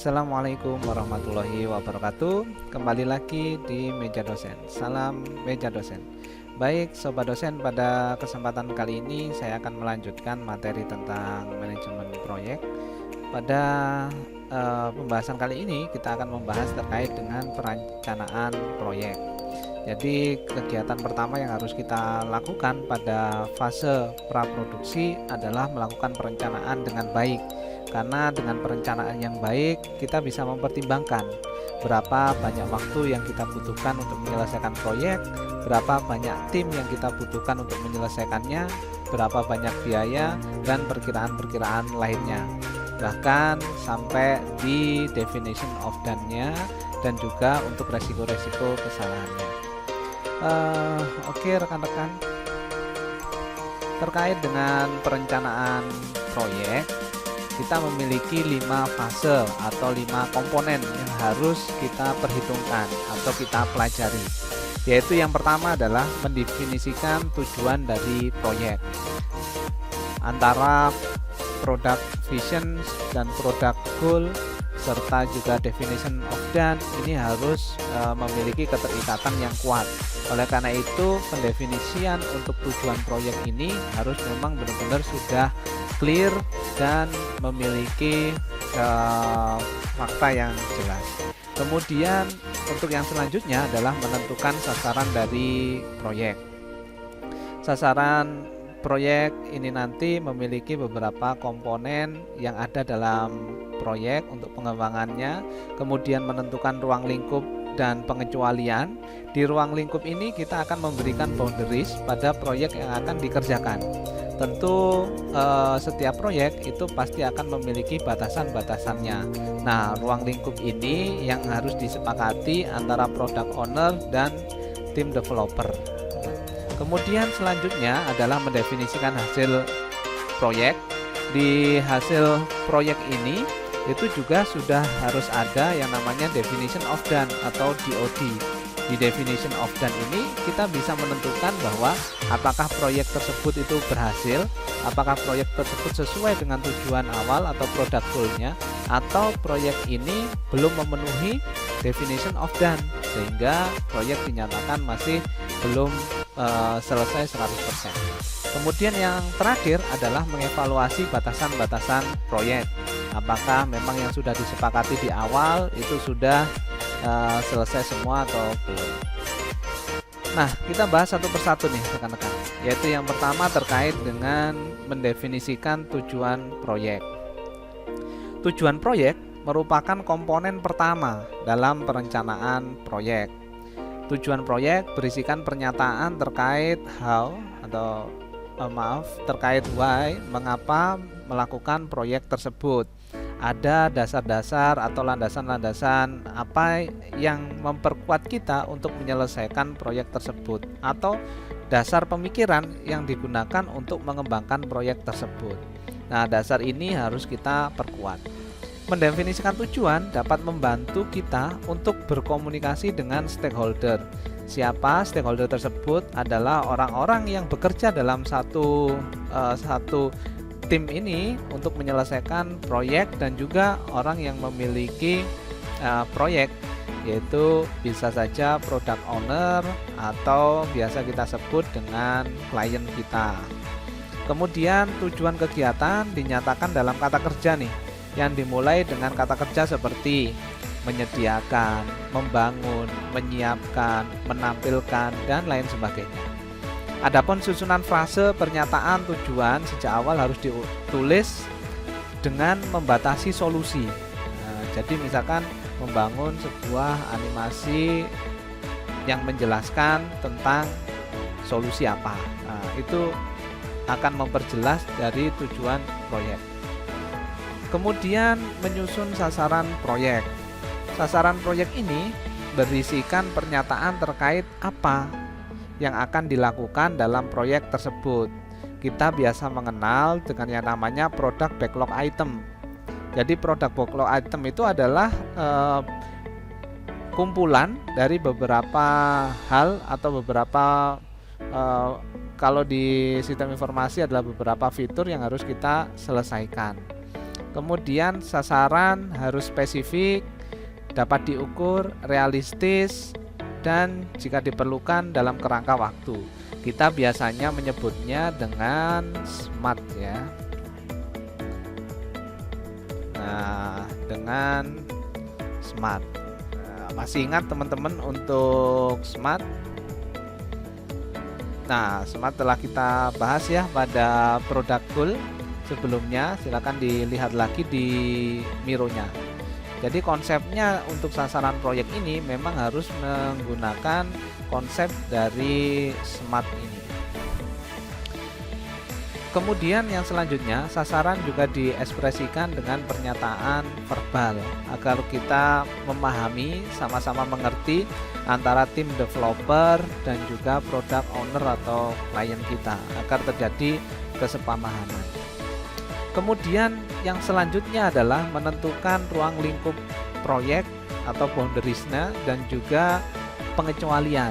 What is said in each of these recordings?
Assalamualaikum warahmatullahi wabarakatuh. Kembali lagi di Meja Dosen. Salam Meja Dosen. Baik, Sobat Dosen, pada kesempatan kali ini saya akan melanjutkan materi tentang manajemen proyek. Pada pembahasan kali ini kita akan membahas terkait dengan perencanaan proyek. Jadi kegiatan pertama yang harus kita lakukan pada fase praproduksi adalah melakukan perencanaan dengan baik. Karena dengan perencanaan yang baik kita bisa mempertimbangkan berapa banyak waktu yang kita butuhkan untuk menyelesaikan proyek, berapa banyak tim yang kita butuhkan untuk menyelesaikannya, berapa banyak biaya, dan perkiraan-perkiraan lainnya. Bahkan sampai di definition of done-nya dan juga untuk resiko-resiko kesalahannya. Oke rekan-rekan, terkait dengan perencanaan proyek, kita memiliki 5 fase atau 5 komponen yang harus kita perhitungkan atau kita pelajari. Yaitu yang pertama adalah mendefinisikan tujuan dari proyek. Antara product vision dan product goal serta juga definition of done ini harus memiliki keterikatan yang kuat. Oleh karena itu, pendefinisian untuk tujuan proyek ini harus memang benar-benar sudah clear dan memiliki fakta yang jelas. Kemudian untuk yang selanjutnya adalah menentukan sasaran dari proyek. Sasaran proyek ini nanti memiliki beberapa komponen yang ada dalam proyek untuk pengembangannya, kemudian menentukan ruang lingkup dan pengecualian. Di ruang lingkup ini kita akan memberikan boundaries pada proyek yang akan dikerjakan. Tentu setiap proyek itu pasti akan memiliki batasan-batasannya. Nah, ruang lingkup ini yang harus disepakati antara product owner dan tim developer. Kemudian selanjutnya adalah mendefinisikan hasil proyek. Di hasil proyek ini itu juga sudah harus ada yang namanya definition of done atau DOD. Di definition of done ini kita bisa menentukan bahwa apakah proyek tersebut itu berhasil, apakah proyek tersebut sesuai dengan tujuan awal atau product goal-nya, atau proyek ini belum memenuhi definition of done sehingga proyek dinyatakan masih belum selesai 100%. Kemudian yang terakhir adalah mengevaluasi batasan-batasan proyek. Apakah memang yang sudah disepakati di awal itu sudah selesai semua atau belum. Nah, kita bahas satu persatu nih rekan-rekan. Yaitu yang pertama terkait dengan mendefinisikan tujuan proyek. Tujuan proyek merupakan komponen pertama dalam perencanaan proyek. Tujuan proyek berisikan pernyataan terkait how atau terkait why, mengapa melakukan proyek tersebut. Ada dasar-dasar atau landasan-landasan apa yang memperkuat kita untuk menyelesaikan proyek tersebut, atau dasar pemikiran yang digunakan untuk mengembangkan proyek tersebut. Nah, dasar ini harus kita perkuat. Mendefinisikan tujuan dapat membantu kita untuk berkomunikasi dengan stakeholder. Siapa stakeholder tersebut? Adalah orang-orang yang bekerja dalam satu tim ini untuk menyelesaikan proyek dan juga orang yang memiliki proyek, yaitu bisa saja product owner atau biasa kita sebut dengan klien kita. Kemudian tujuan kegiatan dinyatakan dalam kata kerja nih, yang dimulai dengan kata kerja seperti menyediakan, membangun, menyiapkan, menampilkan, dan lain sebagainya. Adapun susunan frase pernyataan tujuan sejak awal harus ditulis dengan membatasi solusi. Jadi misalkan membangun sebuah animasi yang menjelaskan tentang solusi apa. Itu akan memperjelas dari tujuan proyek. Kemudian menyusun sasaran proyek. Sasaran proyek ini berisikan pernyataan terkait apa yang akan dilakukan dalam proyek tersebut. Kita biasa mengenal dengan yang namanya product backlog item. Jadi product backlog item itu adalah kumpulan dari beberapa hal atau beberapa kalau di sistem informasi adalah beberapa fitur yang harus kita selesaikan. Kemudian sasaran harus spesifik, dapat diukur, realistis, dan jika diperlukan dalam kerangka waktu. Kita biasanya menyebutnya dengan SMART ya. Nah, dengan SMART. Nah, masih ingat teman-teman untuk SMART? Nah, SMART telah kita bahas ya pada product goal sebelumnya. Silakan dilihat lagi di Miro-nya. Jadi konsepnya untuk sasaran proyek ini memang harus menggunakan konsep dari SMART ini. Kemudian yang selanjutnya, sasaran juga diekspresikan dengan pernyataan verbal agar kita memahami, sama-sama mengerti antara tim developer dan juga product owner atau klien kita agar terjadi kesepahaman. Kemudian yang selanjutnya adalah menentukan ruang lingkup proyek atau boundariesnya dan juga pengecualian.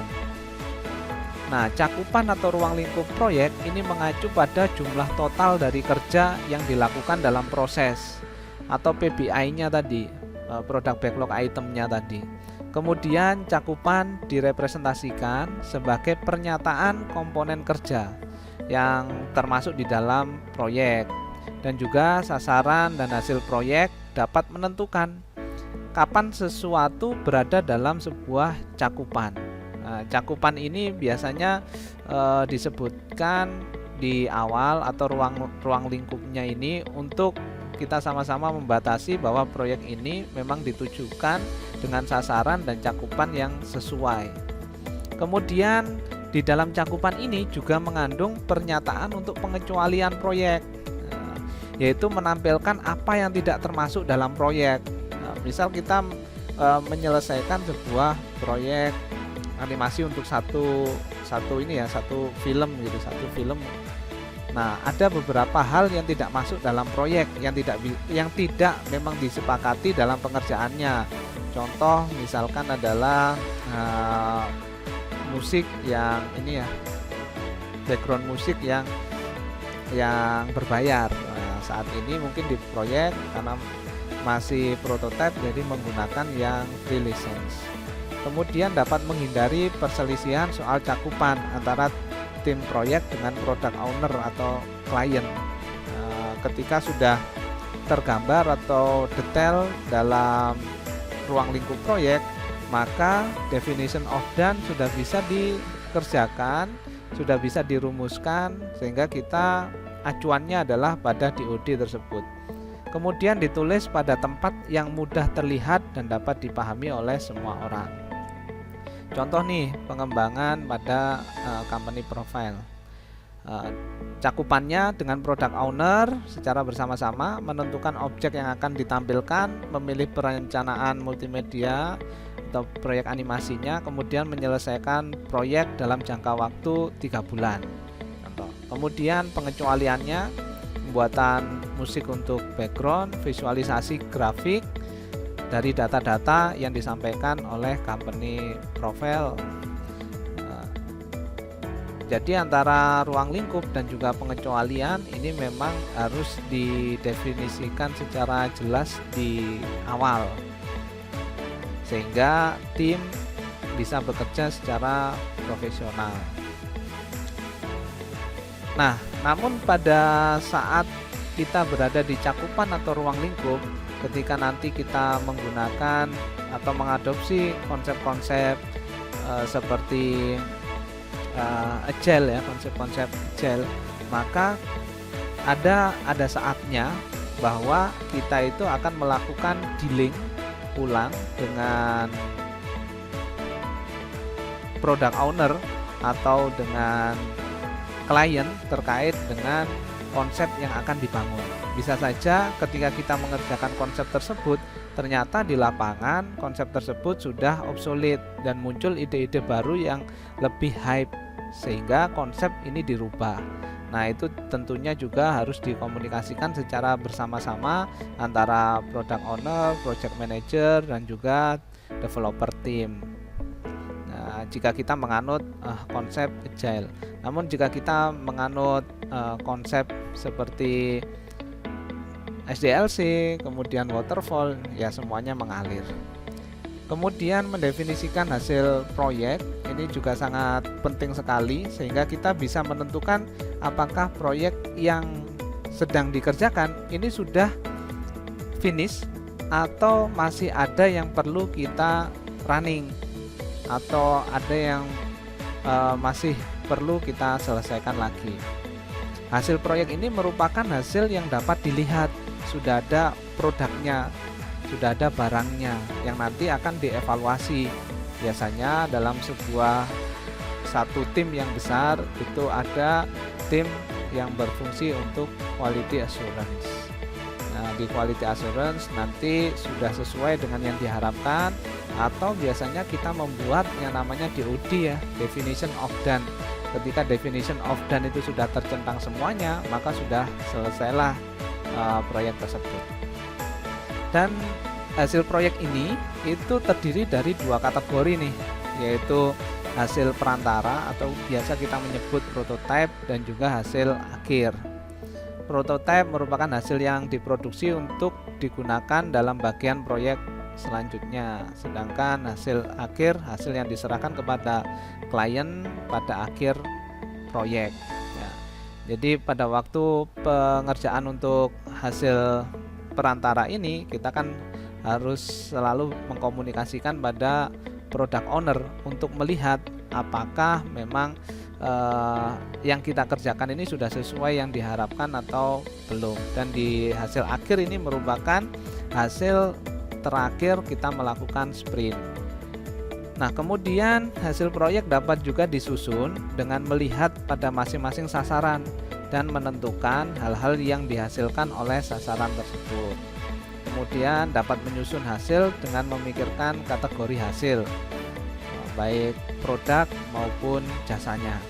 Nah, cakupan atau ruang lingkup proyek ini mengacu pada jumlah total dari kerja yang dilakukan dalam proses atau PBI-nya tadi, product backlog item-nya tadi. Kemudian cakupan direpresentasikan sebagai pernyataan komponen kerja yang termasuk di dalam proyek. Dan juga sasaran dan hasil proyek dapat menentukan kapan sesuatu berada dalam sebuah cakupan. Nah, cakupan ini biasanya disebutkan di awal atau ruang lingkupnya ini untuk kita sama-sama membatasi bahwa proyek ini memang ditujukan dengan sasaran dan cakupan yang sesuai. Kemudian di dalam cakupan ini juga mengandung pernyataan untuk pengecualian proyek, yaitu menampilkan apa yang tidak termasuk dalam proyek. Nah, misal kita menyelesaikan sebuah proyek animasi untuk satu film gitu, satu film. Nah, ada beberapa hal yang tidak masuk dalam proyek, yang tidak memang disepakati dalam pengerjaannya. Contoh misalkan adalah musik yang ini ya, background musik yang berbayar. Saat ini mungkin di proyek karena masih prototipe jadi menggunakan yang free license. Kemudian dapat menghindari perselisihan soal cakupan antara tim proyek dengan product owner atau klien. Ketika sudah tergambar atau detail dalam ruang lingkup proyek, maka definition of done sudah bisa dikerjakan, sudah bisa dirumuskan sehingga kita acuannya adalah pada DOD tersebut. Kemudian ditulis pada tempat yang mudah terlihat dan dapat dipahami oleh semua orang. Contoh nih, pengembangan pada company profile. Cakupannya dengan product owner secara bersama-sama menentukan objek yang akan ditampilkan, memilih perencanaan multimedia atau proyek animasinya, kemudian menyelesaikan proyek dalam jangka waktu 3 bulan. Kemudian pengecualiannya, pembuatan musik untuk background, visualisasi grafik dari data-data yang disampaikan oleh company profile. Jadi antara ruang lingkup dan juga pengecualian ini memang harus didefinisikan secara jelas di awal sehingga tim bisa bekerja secara profesional. Nah, namun pada saat kita berada di cakupan atau ruang lingkup, ketika nanti kita menggunakan atau mengadopsi konsep-konsep seperti agile ya, konsep-konsep agile, maka ada saatnya bahwa kita itu akan melakukan dealing ulang dengan product owner atau dengan klien terkait dengan konsep yang akan dibangun. Bisa saja ketika kita mengerjakan konsep tersebut, ternyata di lapangan konsep tersebut sudah obsolete dan muncul ide-ide baru yang lebih hype sehingga konsep ini dirubah. Nah, itu tentunya juga harus dikomunikasikan secara bersama-sama antara product owner, project manager, dan juga developer team. Jika kita menganut konsep agile. Namun jika kita menganut konsep seperti SDLC, kemudian waterfall, ya semuanya mengalir. Kemudian mendefinisikan hasil proyek ini juga sangat penting sekali, sehingga kita bisa menentukan apakah proyek yang sedang dikerjakan ini sudah finish atau masih ada yang perlu kita running, atau ada yang masih perlu kita selesaikan lagi. Hasil proyek ini merupakan hasil yang dapat dilihat, sudah ada produknya, sudah ada barangnya yang nanti akan dievaluasi. Biasanya dalam satu tim yang besar itu ada tim yang berfungsi untuk quality assurance. Nah, di quality assurance nanti sudah sesuai dengan yang diharapkan, atau biasanya kita membuat yang namanya DOD ya, definition of done. Ketika definition of done itu sudah tercentang semuanya, maka sudah selesailah proyek tersebut. Dan hasil proyek ini itu terdiri dari dua kategori nih, yaitu hasil perantara atau biasa kita menyebut prototype, dan juga hasil akhir. Prototype merupakan hasil yang diproduksi untuk digunakan dalam bagian proyek selanjutnya, sedangkan hasil akhir hasil yang diserahkan kepada klien pada akhir proyek ya. Jadi pada waktu pengerjaan untuk hasil perantara ini, kita kan harus selalu mengkomunikasikan pada product owner untuk melihat apakah memang yang kita kerjakan ini sudah sesuai yang diharapkan atau belum. Dan di hasil akhir ini merupakan hasil terakhir kita melakukan sprint. Nah, kemudian hasil proyek dapat juga disusun dengan melihat pada masing-masing sasaran dan menentukan hal-hal yang dihasilkan oleh sasaran tersebut. Kemudian dapat menyusun hasil dengan memikirkan kategori hasil, baik produk maupun jasanya.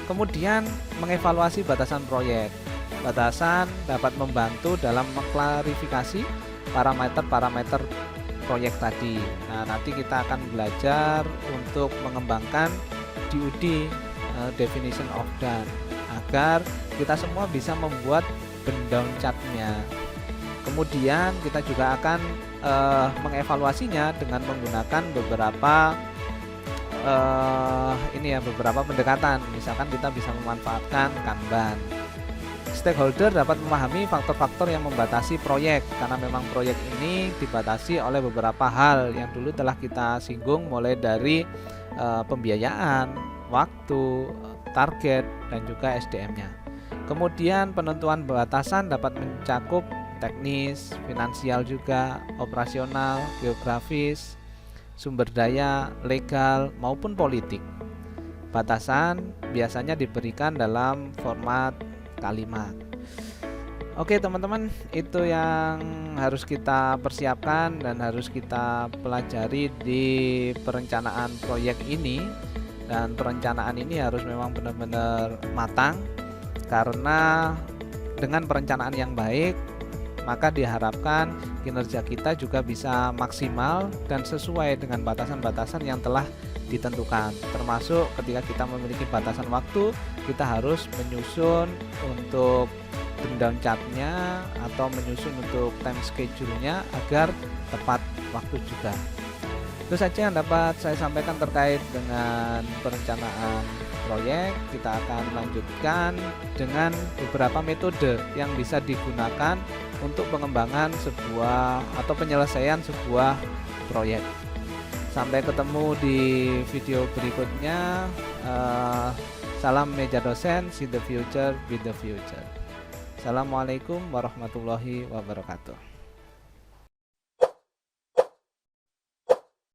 Kemudian mengevaluasi batasan proyek. Batasan dapat membantu dalam mengklarifikasi parameter-parameter proyek tadi. Nah, nanti kita akan belajar untuk mengembangkan DOD, definition of done, agar kita semua bisa membuat breakdown chart-nya. Kemudian kita juga akan mengevaluasinya dengan menggunakan beberapa beberapa pendekatan. Misalkan kita bisa memanfaatkan Kanban. Stakeholder dapat memahami faktor-faktor yang membatasi proyek, karena memang proyek ini dibatasi oleh beberapa hal yang dulu telah kita singgung, mulai dari pembiayaan, waktu, target, dan juga SDM-nya. Kemudian penentuan batasan dapat mencakup teknis, finansial juga, operasional, geografis, sumber daya, legal, maupun politik. Batasan biasanya diberikan dalam format kalimat. Oke teman-teman, itu yang harus kita persiapkan dan harus kita pelajari di perencanaan proyek ini. Dan perencanaan ini harus memang benar-benar matang, karena dengan perencanaan yang baik maka diharapkan kinerja kita juga bisa maksimal dan sesuai dengan batasan-batasan yang telah ditentukan. Termasuk ketika kita memiliki batasan waktu, kita harus menyusun untuk breakdown chart-nya atau menyusun untuk time schedule-nya agar tepat waktu juga. Itu saja yang dapat saya sampaikan terkait dengan perencanaan proyek. Kita akan lanjutkan dengan beberapa metode yang bisa digunakan untuk pengembangan sebuah atau penyelesaian sebuah proyek. Sampai ketemu di video berikutnya. Salam meja dosen, see the future, be the future. Assalamualaikum warahmatullahi wabarakatuh.